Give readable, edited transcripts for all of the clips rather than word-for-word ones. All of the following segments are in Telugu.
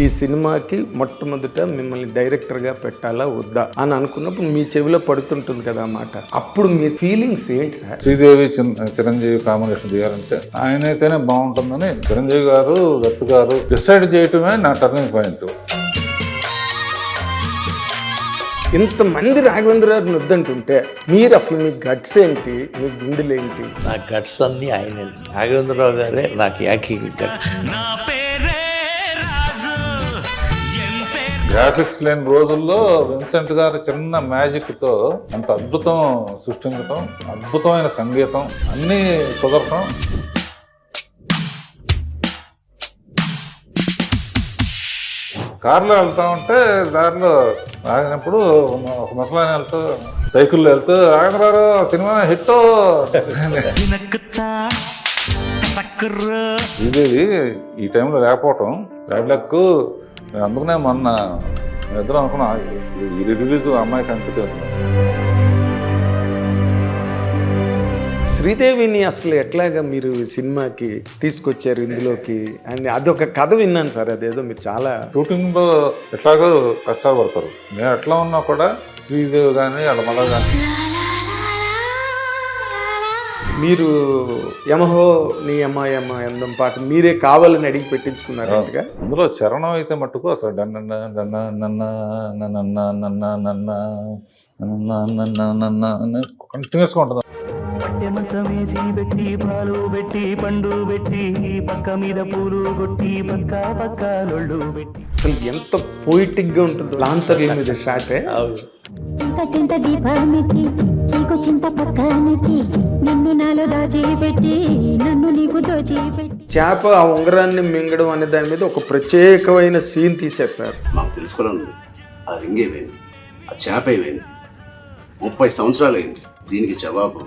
ఈ సినిమాకి మొట్టమొదట మిమ్మల్ని డైరెక్టర్గా పెట్టాలా వద్దా అని అనుకున్నప్పుడు మీ చెవిలో పడుతుంటుంది కదా అన్నమాట. అప్పుడు మీ ఫీలింగ్స్ ఏంటి సార్? శ్రీదేవి చిరంజీవి కాంబినేషన్ తీయాలంటే ఆయన అయితేనే బాగుంటుందని చిరంజీవి గారు దత్తు గారు డిసైడ్ చేయటమే నా టర్నింగ్ పాయింట్. ఇంతమంది రాఘవేంద్ర గారిని వద్దంటుంటే మీరు అసలు మీ గట్స్ ఏంటి, మీ గుండెలు ఏంటి? నా గట్స్ అన్ని ఆయన రాఘవేంద్రరావు గారే నాకు ఏకీకరించారు. గ్రాఫిక్స్ లేని రోజుల్లో విన్సెంట్ గారు చిన్న మ్యాజిక్ తో అంత అద్భుతం సృష్టించడం, అద్భుతమైన సంగీతం అన్నీ కుదరటం. కార్లో వెళ్తా ఉంటే దారిలో ఆగినప్పుడు ఒక ముసలాయన వెళ్తూ సైకిల్లో వెళ్తూ రాఘవేంద్రరావు సినిమా హిట్ ఇది ఈ టైంలో లేకపోవటం బ్యాడ్ లక్. అందుకనే మొన్న ఇద్దరు అనుకున్నా ఇది రిలీజ్ అమ్మాయికి అనిపిస్తుంది. శ్రీదేవిని అసలు ఎట్లాగా మీరు సినిమాకి తీసుకొచ్చారు ఇందులోకి అని అదొక కథ విన్నాను సార్. అదేదో మీరు చాలా షూటింగ్ లో ఎట్లాగో కష్టాలు పడతారు. నేను ఎట్లా ఉన్నా కూడా శ్రీదేవి కానీ అడమల కానీ మీరు యమహో నీ యమ యమ అందం పాట మీరే కావాలని అడిగి పెట్టించుకున్నారు. అందులో చరణం అయితే మట్టుకు అసలు డన్న డన్న నన్న నన్న నన్న నన్న నన్న కంటిన్యూస్గా ఉంటుంది. పట్టె మంచం వేసి పెట్టి పాలు పెట్టి పండు పెట్టి పక్క మీద పూలు కొట్టి పక్క పక్క లొళ్ళు పెట్టి అసలు ఎంత పోయిటిక్ గా ఉంటుంది. లాంతర్ల మీద షాటే చీకటింత దీపానికి చీకొచ్చింత పక్కనికి నిన్ను నాలో దాచిపెట్టి నన్ను నీకు దోచిపెట్టి చేప ఆ ఉంగరాన్ని మింగడం అనే దాని మీద ఒక ప్రత్యేకమైన సీన్ తీశారు సార్. మాకు తెలుసుకోవాలని ఆ రింగ్ ఏమైంది, ఆ చేప ఏమైంది, 30 సంవత్సరాలు అయింది. దీనికి జవాబు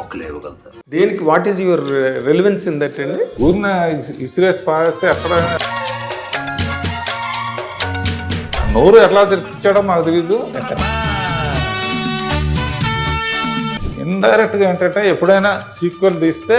ఒక్కలే ఇవ్వగలుగుతారు. దేనికి what is your relevance in that అండి? ఊరిన ఇసిరేసి పాస్తే ఎక్కడ నోరు ఎట్లా తెరిపించాడో మాకు తెలీదు. ఇండైరెక్ట్గా ఏంటంటే ఎప్పుడైనా సీక్వెల్ తీస్తే